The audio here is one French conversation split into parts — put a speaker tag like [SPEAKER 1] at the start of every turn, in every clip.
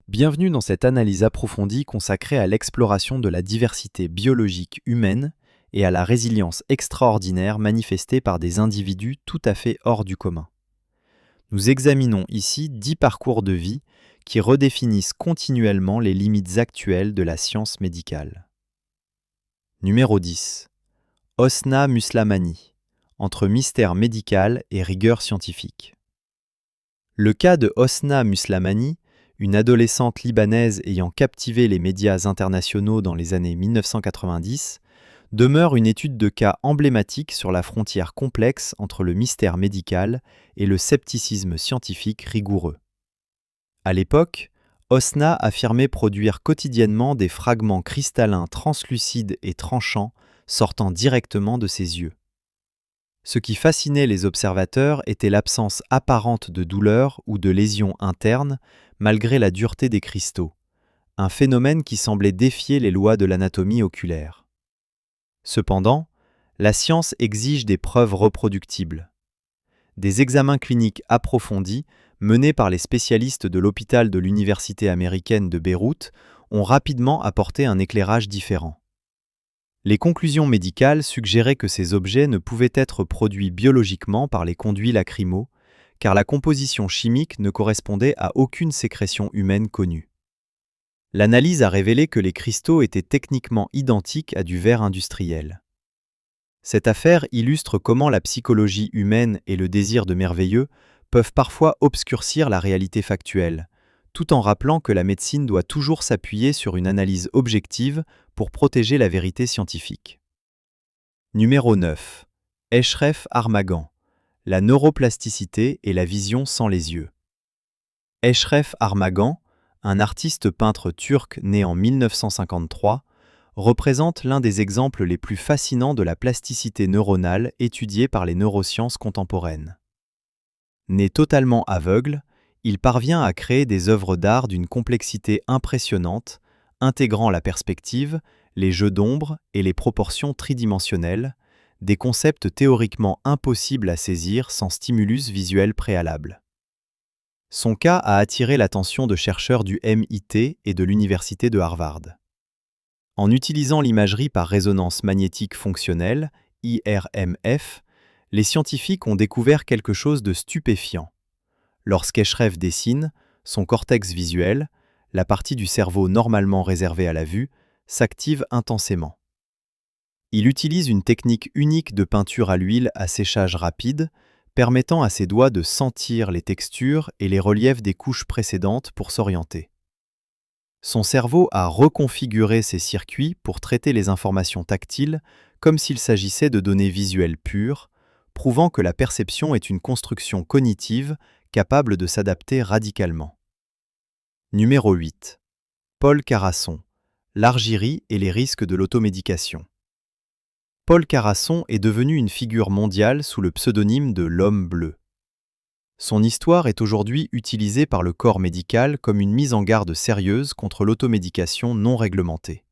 [SPEAKER 1] Bienvenue dans cette analyse approfondie consacrée à l'exploration de la diversité biologique humaine et à la résilience extraordinaire manifestée par des individus tout à fait hors du commun. Nous examinons ici 10 parcours de vie qui redéfinissent continuellement les limites actuelles de la science médicale. Numéro 10. Hosna Muslamani, entre mystère médical et rigueur scientifique. Le cas de Hosna Muslamani, une adolescente libanaise ayant captivé les médias internationaux dans les années 1990, demeure une étude de cas emblématique sur la frontière complexe entre le mystère médical et le scepticisme scientifique rigoureux. À l'époque, Hosna affirmait produire quotidiennement des fragments cristallins translucides et tranchants sortant directement de ses yeux. Ce qui fascinait les observateurs était l'absence apparente de douleur ou de lésions internes malgré la dureté des cristaux, un phénomène qui semblait défier les lois de l'anatomie oculaire. Cependant, la science exige des preuves reproductibles. Des examens cliniques approfondis, menés par les spécialistes de l'hôpital de l'Université américaine de Beyrouth, ont rapidement apporté un éclairage différent. Les conclusions médicales suggéraient que ces objets ne pouvaient être produits biologiquement par les conduits lacrymaux, car la composition chimique ne correspondait à aucune sécrétion humaine connue. L'analyse a révélé que les cristaux étaient techniquement identiques à du verre industriel. Cette affaire illustre comment la psychologie humaine et le désir de merveilleux peuvent parfois obscurcir la réalité factuelle, tout en rappelant que la médecine doit toujours s'appuyer sur une analyse objective pour protéger la vérité scientifique. Numéro 9. Eshref Armagan, la neuroplasticité et la vision sans les yeux. Eshref Armagan, un artiste peintre turc né en 1953, représente l'un des exemples les plus fascinants de la plasticité neuronale étudiée par les neurosciences contemporaines. Né totalement aveugle, il parvient à créer des œuvres d'art d'une complexité impressionnante, intégrant la perspective, les jeux d'ombre et les proportions tridimensionnelles, des concepts théoriquement impossibles à saisir sans stimulus visuel préalable. Son cas a attiré l'attention de chercheurs du MIT et de l'Université de Harvard. En utilisant l'imagerie par résonance magnétique fonctionnelle, IRMF, les scientifiques ont découvert quelque chose de stupéfiant. Lorsqu'Eshref dessine, son cortex visuel, la partie du cerveau normalement réservée à la vue, s'active intensément. Il utilise une technique unique de peinture à l'huile à séchage rapide, permettant à ses doigts de sentir les textures et les reliefs des couches précédentes pour s'orienter. Son cerveau a reconfiguré ses circuits pour traiter les informations tactiles comme s'il s'agissait de données visuelles pures, prouvant que la perception est une construction cognitive capable de s'adapter radicalement. Numéro 8. Paul Carasson, l'argyrie et les risques de l'automédication. Paul Carasson est devenu une figure mondiale sous le pseudonyme de l'Homme bleu. Son histoire est aujourd'hui utilisée par le corps médical comme une mise en garde sérieuse contre l'automédication non réglementée.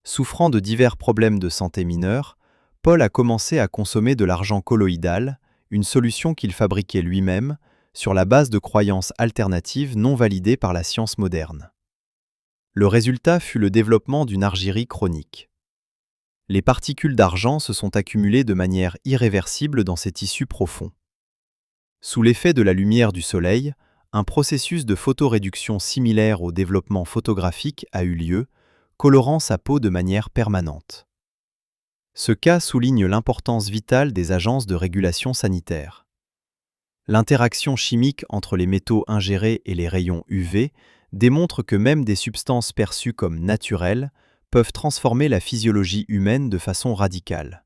[SPEAKER 1] Souffrant de divers problèmes de santé mineurs, Paul a commencé à consommer de l'argent colloïdal, une solution qu'il fabriquait lui-même, sur la base de croyances alternatives non validées par la science moderne. Le résultat fut le développement d'une argyrie chronique. Les particules d'argent se sont accumulées de manière irréversible dans ses tissus profonds. Sous l'effet de la lumière du soleil, un processus de photoréduction similaire au développement photographique a eu lieu, colorant sa peau de manière permanente. Ce cas souligne l'importance vitale des agences de régulation sanitaire. L'interaction chimique entre les métaux ingérés et les rayons UV démontre que même des substances perçues comme naturelles peuvent transformer la physiologie humaine de façon radicale.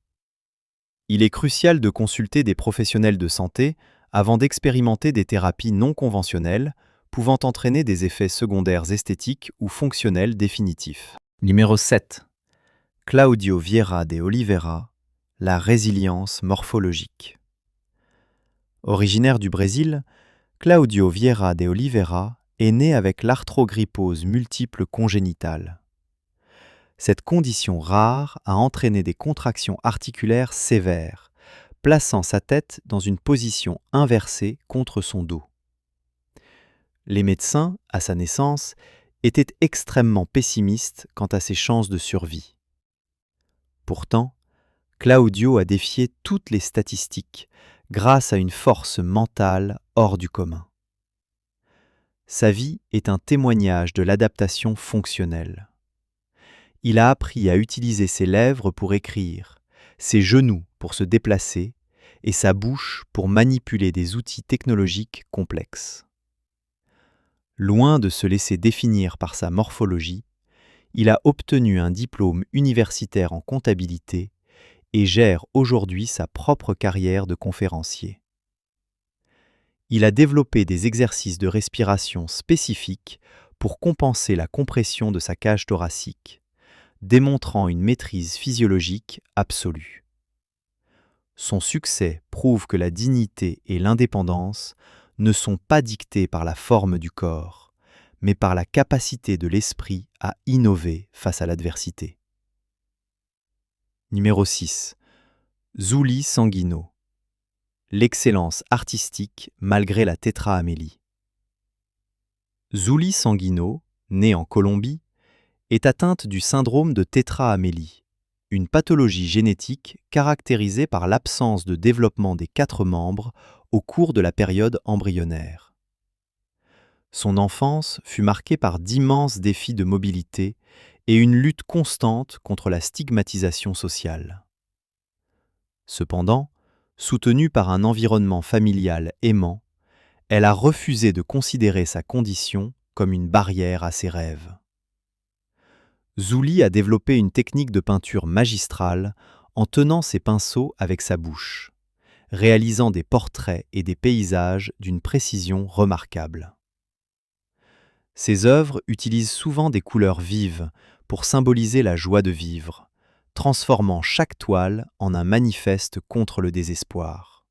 [SPEAKER 1] Il est crucial de consulter des professionnels de santé avant d'expérimenter des thérapies non conventionnelles, pouvant entraîner des effets secondaires esthétiques ou fonctionnels définitifs. Numéro 7. Claudio Vieira de Oliveira, la résilience morphologique. Originaire du Brésil, Claudio Vieira de Oliveira est né avec l'arthrogrypose multiple congénitale. Cette condition rare a entraîné des contractions articulaires sévères, plaçant sa tête dans une position inversée contre son dos. Les médecins, à sa naissance, étaient extrêmement pessimistes quant à ses chances de survie. Pourtant, Claudio a défié toutes les statistiques grâce à une force mentale hors du commun. Sa vie est un témoignage de l'adaptation fonctionnelle. Il a appris à utiliser ses lèvres pour écrire, ses genoux pour se déplacer et sa bouche pour manipuler des outils technologiques complexes. Loin de se laisser définir par sa morphologie, il a obtenu un diplôme universitaire en comptabilité et gère aujourd'hui sa propre carrière de conférencier. Il a développé des exercices de respiration spécifiques pour compenser la compression de sa cage thoracique, démontrant une maîtrise physiologique absolue. Son succès prouve que la dignité et l'indépendance ne sont pas dictées par la forme du corps, mais par la capacité de l'esprit à innover face à l'adversité. Numéro 6. Zuli Sanguino. L'excellence artistique malgré la tétra-amélie. Zuli Sanguino, née en Colombie, est atteinte du syndrome de tétra-amélie, une pathologie génétique caractérisée par l'absence de développement des 4 membres au cours de la période embryonnaire. Son enfance fut marquée par d'immenses défis de mobilité et une lutte constante contre la stigmatisation sociale. Cependant, soutenue par un environnement familial aimant, elle a refusé de considérer sa condition comme une barrière à ses rêves. Zuli a développé une technique de peinture magistrale en tenant ses pinceaux avec sa bouche, réalisant des portraits et des paysages d'une précision remarquable. Ses œuvres utilisent souvent des couleurs vives pour symboliser la joie de vivre, transformant chaque toile en un manifeste contre le désespoir.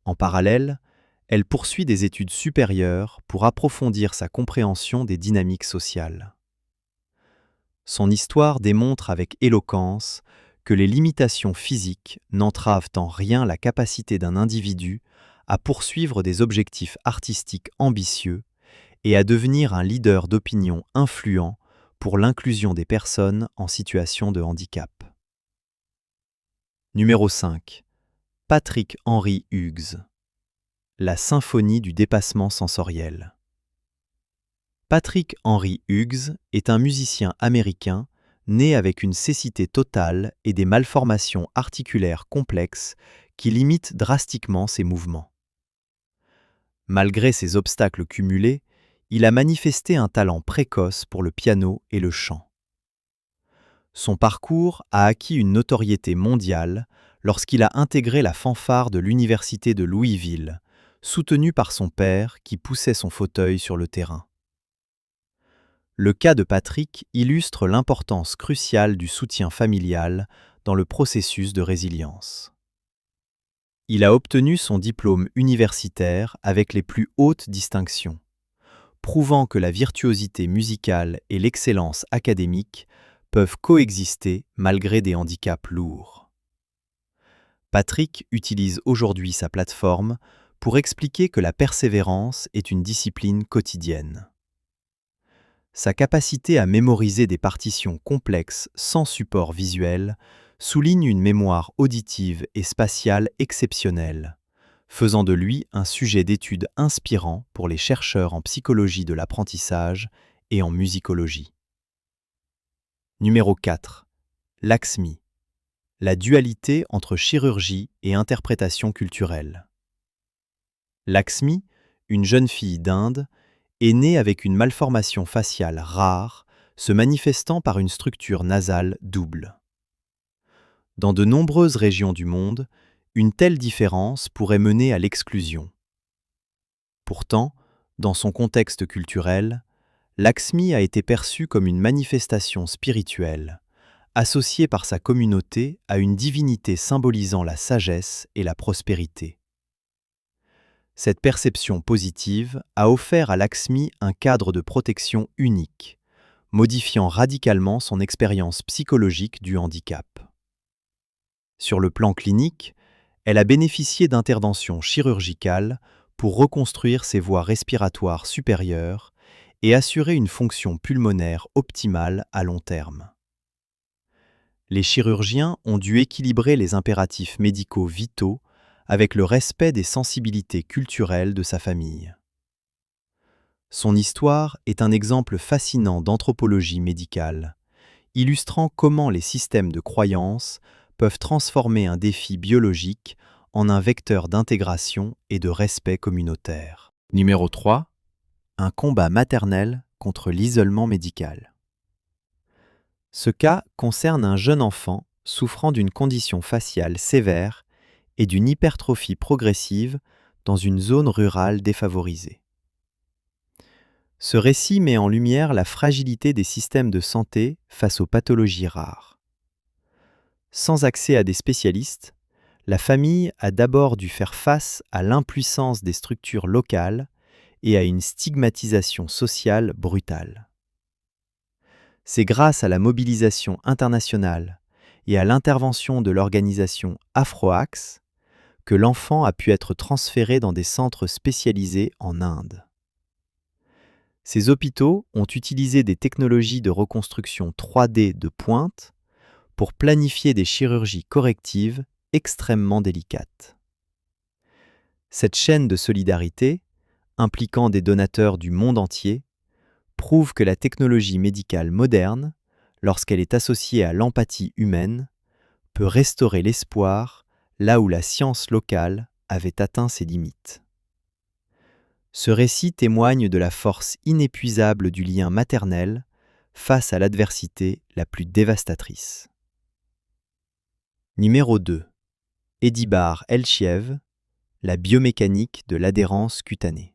[SPEAKER 1] En parallèle, elle poursuit des études supérieures pour approfondir sa compréhension des dynamiques sociales. Son histoire démontre avec éloquence que les limitations physiques n'entravent en rien la capacité d'un individu à poursuivre des objectifs artistiques ambitieux et à devenir un leader d'opinion influent pour l'inclusion des personnes en situation de handicap. Numéro 5. Patrick Henry Hughes. La symphonie du dépassement sensoriel. Patrick Henry Hughes est un musicien américain né avec une cécité totale et des malformations articulaires complexes qui limitent drastiquement ses mouvements. Malgré ces obstacles cumulés, il a manifesté un talent précoce pour le piano et le chant. Son parcours a acquis une notoriété mondiale lorsqu'il a intégré la fanfare de l'Université de Louisville, soutenu par son père qui poussait son fauteuil sur le terrain. Le cas de Patrick illustre l'importance cruciale du soutien familial dans le processus de résilience. Il a obtenu son diplôme universitaire avec les plus hautes distinctions, prouvant que la virtuosité musicale et l'excellence académique peuvent coexister malgré des handicaps lourds. Patrick utilise aujourd'hui sa plateforme pour expliquer que la persévérance est une discipline quotidienne. Sa capacité à mémoriser des partitions complexes sans support visuel souligne une mémoire auditive et spatiale exceptionnelle, faisant de lui un sujet d'étude inspirant pour les chercheurs en psychologie de l'apprentissage et en musicologie. Numéro 4. Laxmi. La dualité entre chirurgie et interprétation culturelle. Laxmi, une jeune fille d'Inde, est née avec une malformation faciale rare, se manifestant par une structure nasale double. Dans de nombreuses régions du monde, une telle différence pourrait mener à l'exclusion. Pourtant, dans son contexte culturel, Laxmi a été perçue comme une manifestation spirituelle, associée par sa communauté à une divinité symbolisant la sagesse et la prospérité. Cette perception positive a offert à Laxmi un cadre de protection unique, modifiant radicalement son expérience psychologique du handicap. Sur le plan clinique, elle a bénéficié d'interventions chirurgicales pour reconstruire ses voies respiratoires supérieures et assurer une fonction pulmonaire optimale à long terme. Les chirurgiens ont dû équilibrer les impératifs médicaux vitaux avec le respect des sensibilités culturelles de sa famille. Son histoire est un exemple fascinant d'anthropologie médicale, illustrant comment les systèmes de croyance peuvent transformer un défi biologique en un vecteur d'intégration et de respect communautaire. Numéro 3. Un combat maternel contre l'isolement médical. Ce cas concerne un jeune enfant souffrant d'une condition faciale sévère et d'une hypertrophie progressive dans une zone rurale défavorisée. Ce récit met en lumière la fragilité des systèmes de santé face aux pathologies rares. Sans accès à des spécialistes, la famille a d'abord dû faire face à l'impuissance des structures locales et à une stigmatisation sociale brutale. C'est grâce à la mobilisation internationale et à l'intervention de l'organisation AfroAxe que l'enfant a pu être transféré dans des centres spécialisés en Inde. Ces hôpitaux ont utilisé des technologies de reconstruction 3D de pointe pour planifier des chirurgies correctives extrêmement délicates. Cette chaîne de solidarité, impliquant des donateurs du monde entier, prouve que la technologie médicale moderne, lorsqu'elle est associée à l'empathie humaine, peut restaurer l'espoir là où la science locale avait atteint ses limites. Ce récit témoigne de la force inépuisable du lien maternel face à l'adversité la plus dévastatrice. Numéro 2. Edibar Elchiev, la biomécanique de l'adhérence cutanée.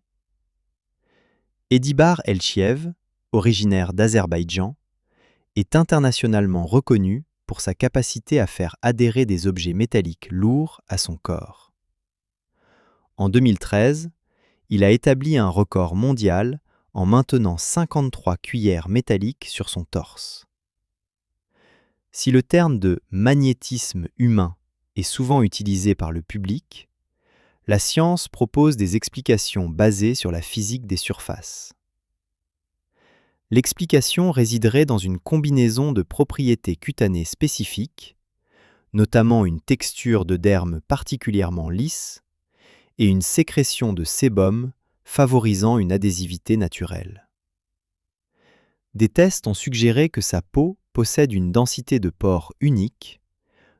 [SPEAKER 1] Edibar Elchiev, originaire d'Azerbaïdjan, est internationalement reconnu pour sa capacité à faire adhérer des objets métalliques lourds à son corps. En 2013, il a établi un record mondial en maintenant 53 cuillères métalliques sur son torse. Si le terme de magnétisme humain est souvent utilisé par le public, la science propose des explications basées sur la physique des surfaces. L'explication résiderait dans une combinaison de propriétés cutanées spécifiques, notamment une texture de derme particulièrement lisse et une sécrétion de sébum favorisant une adhésivité naturelle. Des tests ont suggéré que sa peau possède une densité de pores unique,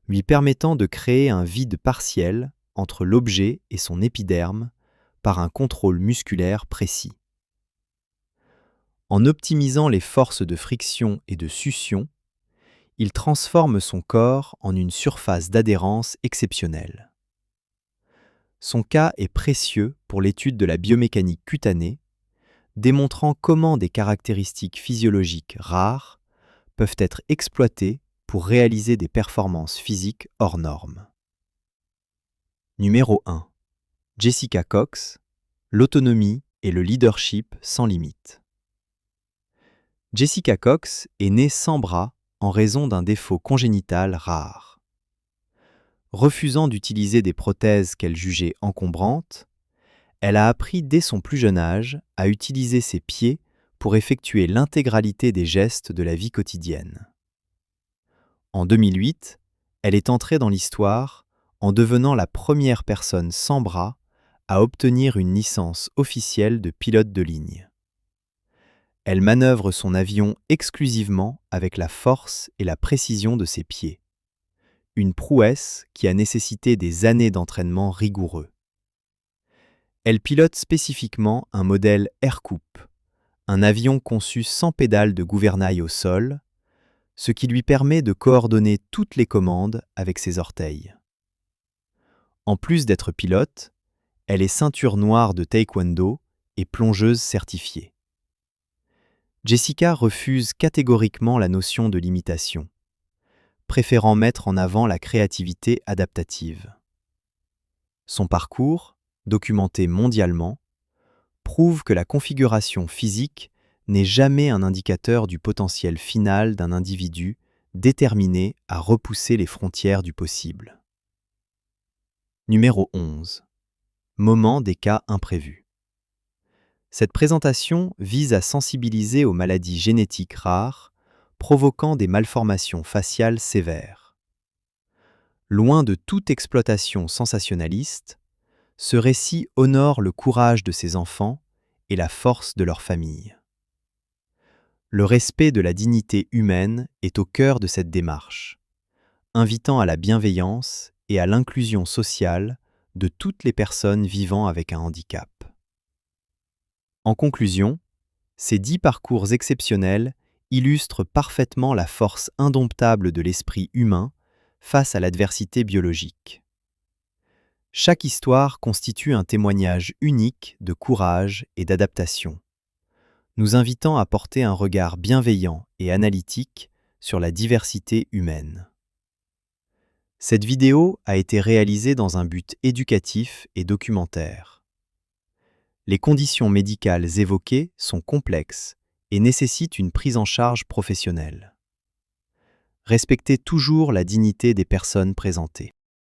[SPEAKER 1] lui permettant de créer un vide partiel entre l'objet et son épiderme par un contrôle musculaire précis. En optimisant les forces de friction et de succion, il transforme son corps en une surface d'adhérence exceptionnelle. Son cas est précieux pour l'étude de la biomécanique cutanée, démontrant comment des caractéristiques physiologiques rares peuvent être exploitées pour réaliser des performances physiques hors normes. Numéro 1. Jessica Cox, l'autonomie et le leadership sans limite. Jessica Cox est née sans bras en raison d'un défaut congénital rare. Refusant d'utiliser des prothèses qu'elle jugeait encombrantes, elle a appris dès son plus jeune âge à utiliser ses pieds pour effectuer l'intégralité des gestes de la vie quotidienne. En 2008, elle est entrée dans l'histoire en devenant la première personne sans bras à obtenir une licence officielle de pilote de ligne. Elle manœuvre son avion exclusivement avec la force et la précision de ses pieds. Une prouesse qui a nécessité des années d'entraînement rigoureux. Elle pilote spécifiquement un modèle Aircoupe, un avion conçu sans pédale de gouvernail au sol, ce qui lui permet de coordonner toutes les commandes avec ses orteils. En plus d'être pilote, elle est ceinture noire de taekwondo et plongeuse certifiée. Jessica refuse catégoriquement la notion de limitation, préférant mettre en avant la créativité adaptative. Son parcours, documenté mondialement, prouve que la configuration physique n'est jamais un indicateur du potentiel final d'un individu déterminé à repousser les frontières du possible. Numéro 11. Moment des cas imprévus. Cette présentation vise à sensibiliser aux maladies génétiques rares, provoquant des malformations faciales sévères. Loin de toute exploitation sensationnaliste, ce récit honore le courage de ces enfants et la force de leur famille. Le respect de la dignité humaine est au cœur de cette démarche, invitant à la bienveillance et à l'inclusion sociale de toutes les personnes vivant avec un handicap. En conclusion, ces 10 parcours exceptionnels illustrent parfaitement la force indomptable de l'esprit humain face à l'adversité biologique. Chaque histoire constitue un témoignage unique de courage et d'adaptation, nous invitant à porter un regard bienveillant et analytique sur la diversité humaine. Cette vidéo a été réalisée dans un but éducatif et documentaire. Les conditions médicales évoquées sont complexes et nécessitent une prise en charge professionnelle. Respectez toujours la dignité des personnes présentées.